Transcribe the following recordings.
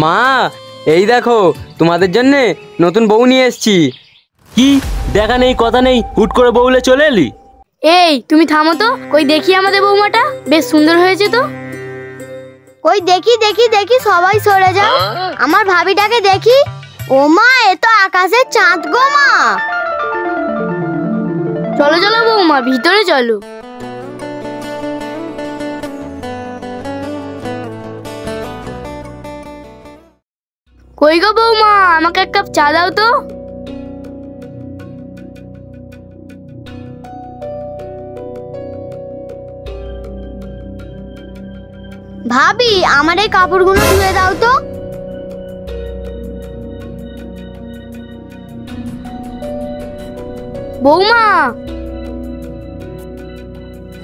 মা, এই দেখো তোমাদের জন্য নতুন বউ নিয়ে এসেছি। কি দেখা নেই কথা নেই, হুট করে বউলে চলে এলি? এই তুমি থামো তো, কই দেখি আমাদের বৌমাটা, বেশ সুন্দর হয়েছে তো। কই দেখি দেখি দেখি, সবাই সরে যাও, আমার ভাবিটাকে দেখি। ও মা, এ তো আকাশের চাঁদ গো মা। চলো চলো বৌমা, ভিতরে চলো। কই গো বৌমা, আমাকে এক কাপ চা দাও তো। ভাবি, আমার এই কাপড়গুলো ধুয়ে দাও তো। বৌমা,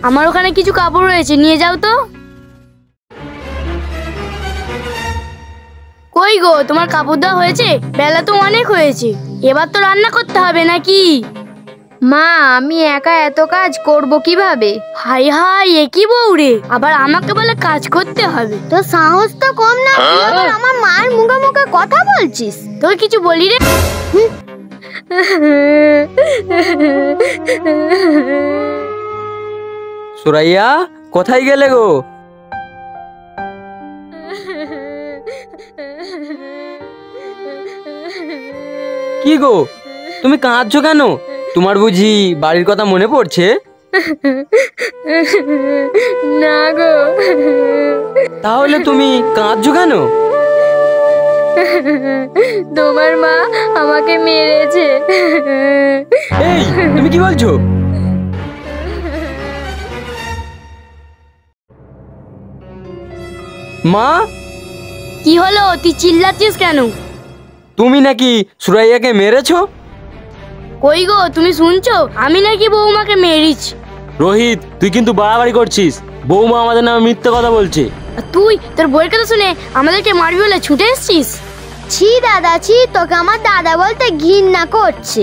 আমার ওখানে কিছু কাপড় রয়েছে, নিয়ে যাও তো। কই গো, তোমার কাপড় দেওয়া হয়েছে? বেলা তো অনেক হয়েছে, এবার তো রান্না করতে হবে নাকি? মা, আমি একা এত কাজ করব কিভাবে? হাই হাই, এ কি বউ রে, আবার আমাকে বলে কাজ করতে হবে। তোর সাহস তো কম না, তুই আবার আমার মায়ের মুখে মুখে কথা বলছিস। তোর কিছু বলি রে? সুরাইয়া, কোথায় গেলে গো? কি গো, তুমি কাঁদছো কেন? তোমার বুঝি বাড়ির কথা মনে পড়ছে? না গো। তাহলে তুমি কাঁদছো কেন? তোমার মা আমাকে মেরেছে। এই, তুমি কি বলছো? মা, কি হলো, তুই চিল্লাচ্ছিস কেন? তুমি নাকি সুরাইয়াকে মেরেছো? কই গো, তুমি শুনছো? আমি নাকি বৌমাকে মেরেছি। রোহিত, তুই কিন্তু বাড়াবাড়ি করছিস। বৌমা আমাদের নামে মিথ্যে কথা বলছে। আর তুই তোর বইয়ের কথা শুনে আমাদেরকে মারবি বলে ছুটে এসছিস? ছি দাদা ছি, তোকে আমার দাদা বলতে ঘৃণা করছে।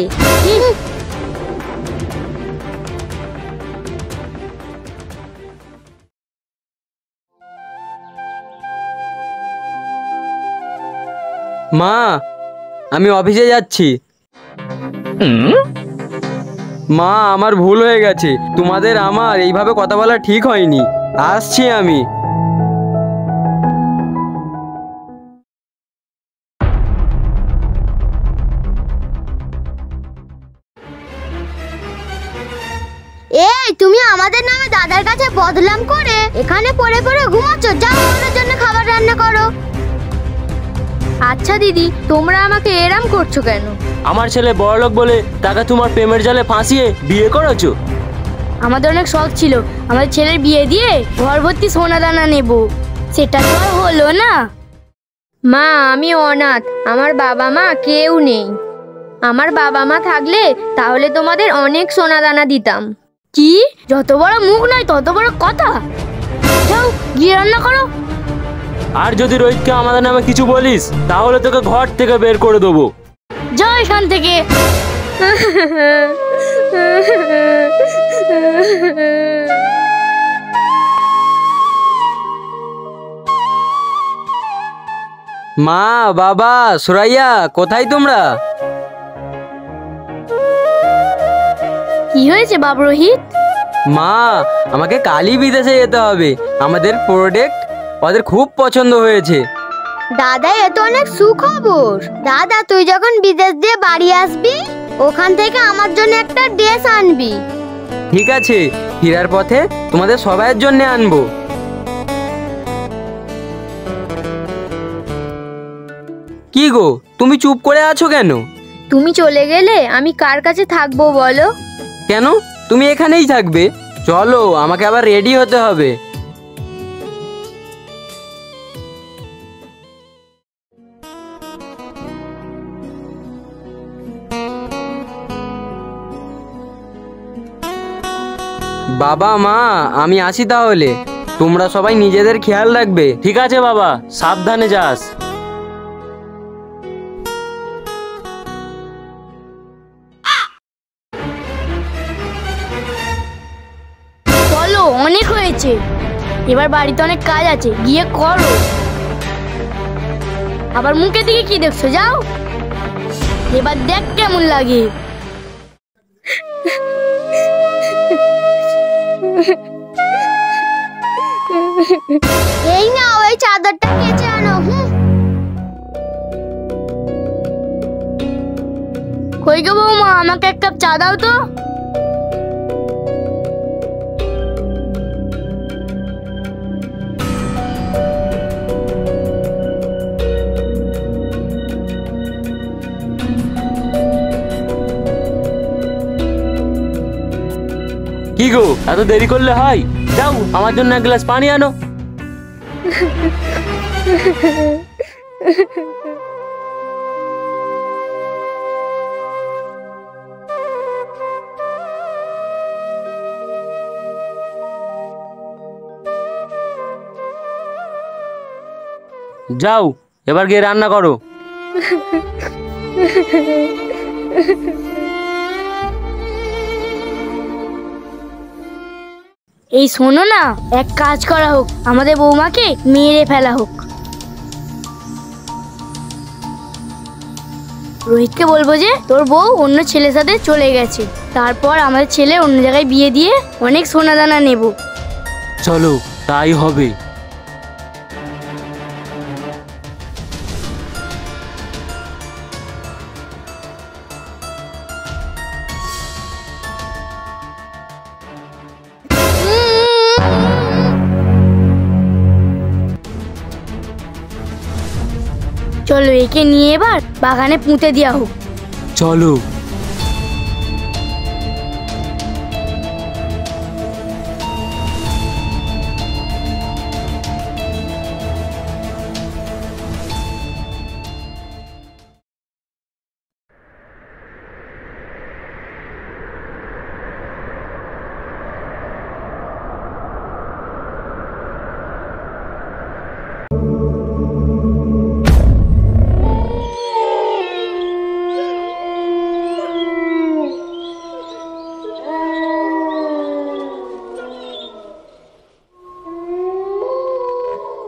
মা, আমি অফিসে যাচ্ছি। মা, আমার ভুল হয়ে গেছে, তোমাদের আমার এইভাবে কথা বলা ঠিক হয়নি। আসছি আমি। এই, তুমি আমাদের নামে দাদার কাছে বদনাম করে এখানে পড়ে পড়ে ঘুমাচ্ছ। যাও, আমাদের জন্য খাবার রান্না করো। আচ্ছা দিদি, তোমরা আমাকে এরাম করছো কেন? আমার ছেলে বড়লোক বলে তাকে তোমার প্রেমের জালে ফাঁসিয়ে বিয়ে করেছো। আমাদের অনেক শখ ছিল আমাদের ছেলের বিয়ে দিয়ে ঘর ভর্তি সোনা দানা নেব, সেটা তো আর হলো না। মা, আমি অনাথ, আমার বাবা মা কেউ নেই। আমার বাবা মা থাকলে তাহলে তোমাদের অনেক সোনা দানা দিতাম। কি, যত বড় মুখ নয় তত বড় কথা। যাও গিয়ে রান্না করো। আর যদি রোহিতকে আমাদের নামে কিছু বলিস তাহলে তোকে ঘর থেকে বের করে দেবো। যাও এখান থেকে। মা, বাবা, সুরাইয়া, কোথায় তোমরা? কি হয়েছে বাপ রোহিত? মা, আমাকে কালই বিদেশে যেতে হবে। আমাদের প্রোডাক্ট ওদের খুব পছন্দ হয়েছে। দাদা, এ তো অনেক সুখবর। দাদা, তুই যখন বিদেশ দিয়ে বাড়ি আসবি, ওখান থেকে আমার জন্য একটা ড্রেস আনবি। ঠিক আছে, ফেরার পথে তোমাদের সবাইয়ের জন্য আনবো। কি গো, তুমি চুপ করে আছো কেন? তুমি চলে গেলে আমি কার কাছে থাকবো বলো? কেন, তুমি এখানেই থাকবে। চলো, আমাকে আবার রেডি হতে হবে। বাবা মা, আমি আসি তাহলে। তোমরা সবাই নিজেদের খেয়াল রাখবে। ঠিক আছে বাবা, সাবধানে যাস। চলো, অনেক হয়েছে, এবার বাড়িতে অনেক কাজ আছে, গিয়ে করো। আবার মুখের দিকে কি দেখছো? যাও, এবার দেখ কেমন লাগে। এই না, ওই চাদরটা কেচে আনো। কই গো বৌমা, আমাকে এক কাপ চা দাও তো। কি গো, এত দেরি করলে হয়? যাও, আমার জন্য এক গ্লাস পানি আনো। যাও, এবার গিয়ে রান্না করো। এই শোনো না, এক কাজ করা হোক, আমাদের বৌমাকে মেরে ফেলা হোক। রোহিতকে বলবো যে তোর বউ অন্য ছেলের সাথে চলে গেছে, তারপর আমাদের ছেলে অন্য জায়গায় বিয়ে দিয়ে অনেক সোনা দানা নেব। চলো, তাই হবে। চলো, একে নিয়ে এবার বাগানে পুঁতে দেওয়া হোক। চলো।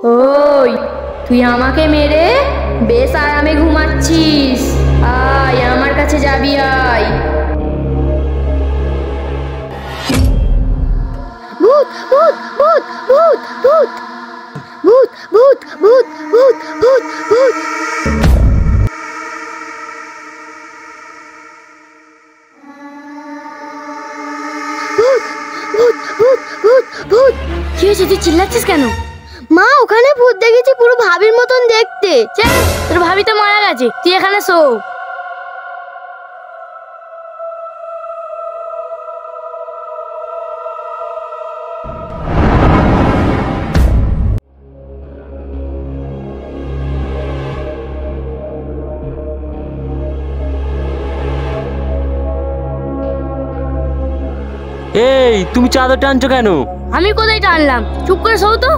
ওই, তুই আমাকে মেরে বেশ আরামে ঘুমাচ্ছিস? আয়, আমার কাছে যাবি, আয়। ভূত ভূত ভূত ভূত ভূত ভূত ভূত ভূত ভূত ভূত ভূত। কি হয়েছে, তুই চিল্লাচ্ছিস কেন? মা, ওখানে ভূত দেখেছি, পুরো ভাবির মতন দেখতে। চল, তোর ভাবি তো মারা গেছে, তুই এখানে শো। এই, তুমি চাদর টানছো কেন? আমি কোথায় টানলাম? চুপ করে শো তো।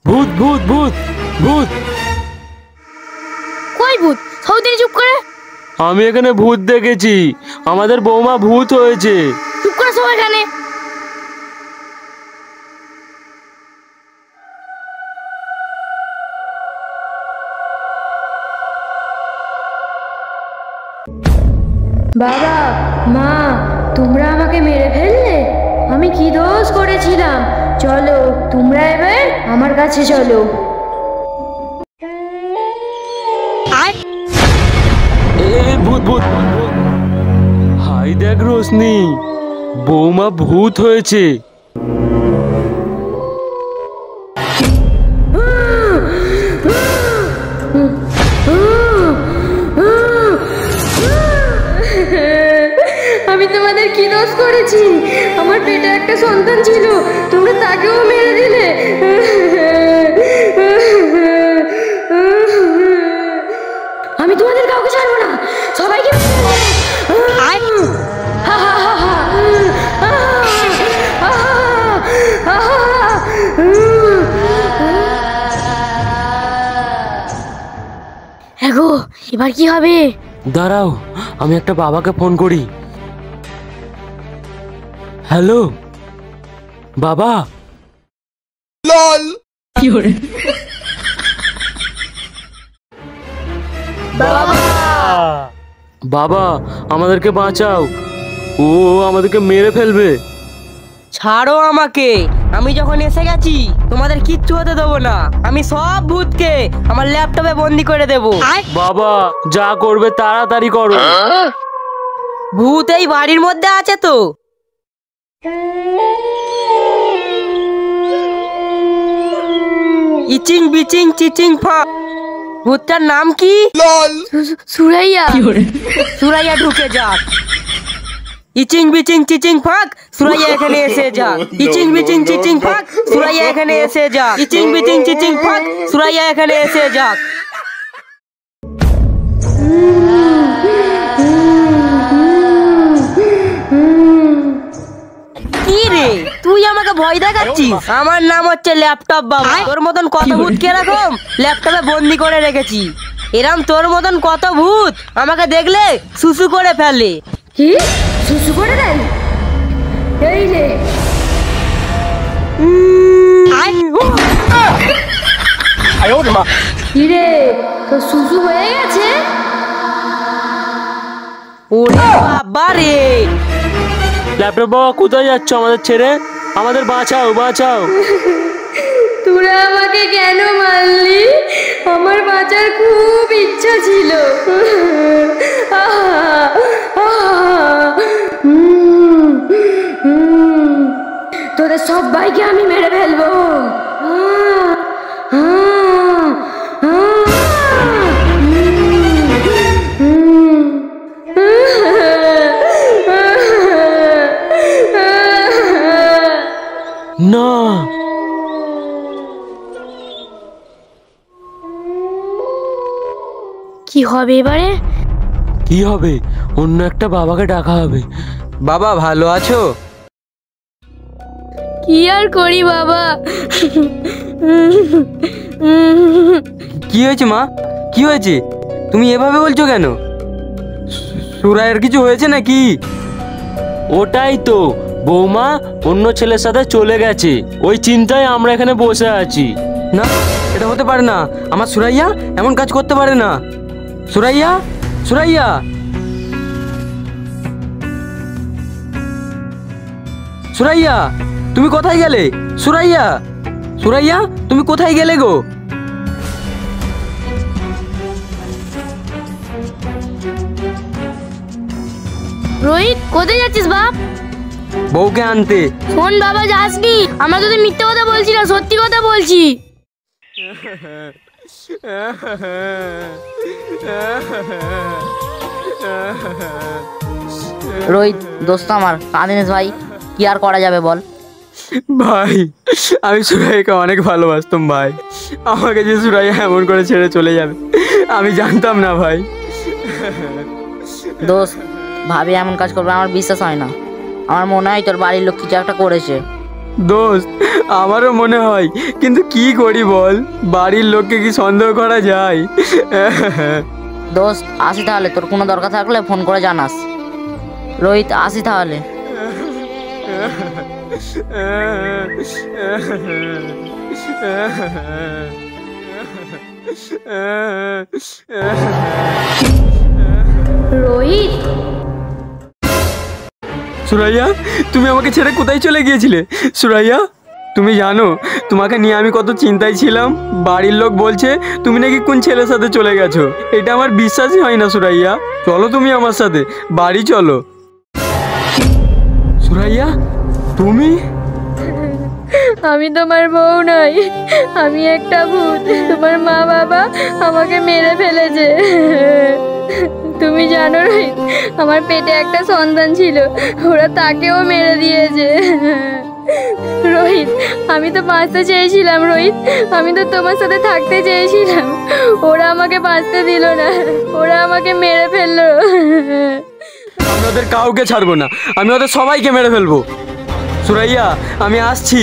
ভূত ভূত ভূত ভূত। কই ভূত? সৌদিনী চুপ করে। আমি এখানে ভূত দেখেছি, আমাদের বৌমা ভূত হয়েছে। চুপ করে শো এখানে। বাবা, মা, তোমরা আমাকে মেরে ফেললে? আমি কি দোষ করেছিলাম? চলো, তোমরা এবার আমার কাছে চলো। ভূত ভূত ভূত। হাই দেখ রোশনি, বৌমা ভূত হয়েছে। আমি তোমাদের কি দোষ করেছি? আমার পেটে একটা সন্তান ছিল, তোমরা তাকেও মেরে দিলে। আমি তোমাদের কাউকে ছাড়বো না, সবাইকে এগো, এবার কি হবে? দাঁড়াও, আমি একটা বাবাকে ফোন করি। হ্যালো বাবা। বাবা আমাদেরকে বাঁচাও, ও আমাদেরকে মেরে ফেলবে। ছাড়ো আমাকে, আমি যখন এসে গেছি তোমাদের কিচ্ছু হতে দেবো না। আমি সব ভূতকে আমার ল্যাপটপে বন্দি করে দেবো। বাবা যা করবে তাড়াতাড়ি করো। ভূত এই বাড়ির মধ্যে আছে তো? ইচিং বিচিং চিচিং ফা। ভূতটার নাম কি? সুরাইয়া। সুরাইয়া ঢুকে যাক। ইচিং বিচিং চিচিং ফাক, সুরাইয়া এখানে এসে যাক। ইচিং বিচিং চিচিং ফাক, সুরাইয়া এখানে এসে যাক। ইচিং বিচিং চিচিং ফাক, সুরাইয়া এখানে এসে যাক। কি রে, তুই আমাকে ভয় দেখাচ্ছিস? আমার নাম হচ্ছে ল্যাপটপ বাবা। তোর মতন কত ভূত কিরকম ল্যাপটপে বন্দি করে রেখেছি। এরম তোর মতন কত ভূত আমাকে দেখলে সুসু করে ফেলে। কি সুসু করে দেয়? এই রে, কি রে, তো সুসু হয়ে গেছে? ওরে বাবা রে। ল্যাপটপ বাবা কোথায় যাচ্ছ আমাদের ছেড়ে? আমাদের বাঁচাও বাঁচাও। তোরা আমাকে কেন মারলি? আমার বাঁচার খুব ইচ্ছা ছিল। তোদের সবাইকে আমি মেরে ফেলবো। না, কি হবে এবারে? কি হবে? অন্য একটা বাবাকে ডাকা হবে। বাবা ভালো আছো? কি আর করি বাবা। কি হয়েছে মা? কি হয়েছে? তুমি এভাবে বলছো কেন? সুরাইয়ের কিছু হয়েছে নাকি? ওটাই তো, বৌমা অন্য ছেলের সাথে চলে গেছে, ওই চিন্তায় আমরা এখানে বসে আছি। না, এটা হতে পারে না। আমার সুরাইয়া এমন কাজ করতে পারে না। সুরাইয়া, সুরাইয়া, সুরাইয়া, তুমি কোথায় গেলে? সুরাইয়া, সুরাইয়া, তুমি কোথায় গেলে গো? রোহিত, কোথায় যাচ্ছিস বাপ? বউকে আনতে। শোন বাবা, যাসনি। আমরা তোদের মিথ্যে কথা বলছি না, সত্যি কথা বলছি। রোহিত দোস্ত আমার, কাঁদিস ভাই, কি আর করা যাবে বল। ভাই, আমি সুরাইয়াকে অনেক ভালোবাসতাম ভাই। আমাকে যে সুরাইয়া এমন করে ছেড়ে চলে যাবে আমি জানতাম না ভাই। দোস্ত, ভাবি এমন কাজ করবে আমার বিশ্বাস হয় না। আমার মনে হয় তোর বাড়ির লোক কিছু একটা করেছে। দোস্ত, আমারও মনে হয়, কিন্তু কি করি বল? বাড়ির লোককে কি সন্দেহ করা যায়? দোস্ত আসি তাহলে, তোর কোনো দরকার থাকলে ফোন করে জানাস। রোহিত আসি তাহলে। রোহিত, সুরাইয়া, তুমি আমাকে ছেড়ে কোথায় চলে গিয়েছিলে? সুরাইয়া, তুমি জানো তোমাকে নিয়ে আমি কত চিন্তায় ছিলাম। বাড়ির লোক বলছে তুমি নাকি কোন ছেলের সাথে চলে গেছো। এটা আমার বিশ্বাসই হয় না। সুরাইয়া, চলো তুমি আমার সাথে বাড়ি চলো। সুরাইয়া, তুমি? আমি তোমার বউ নই, আমি একটা ভূত। তোমার মা বাবা আমাকে মেরে ফেলেছে। তুমি জানো রোহিত, আমার পেটে একটা সন্তান ছিল, ওরা তাকেও মেরে দিয়েছে। রোহিত, আমি তো বাঁচতে চেয়েছিলাম। রোহিত, আমি তো তোমার সাথে থাকতে চেয়েছিলাম। ওরা আমাকে বাঁচতে দিল না, ওরা আমাকে মেরে ফেললো। আমি ওদের কাউকে ছাড়বো না, আমি ওদের সবাইকে মেরে ফেলবো। সুরাইয়া, আমি আসছি।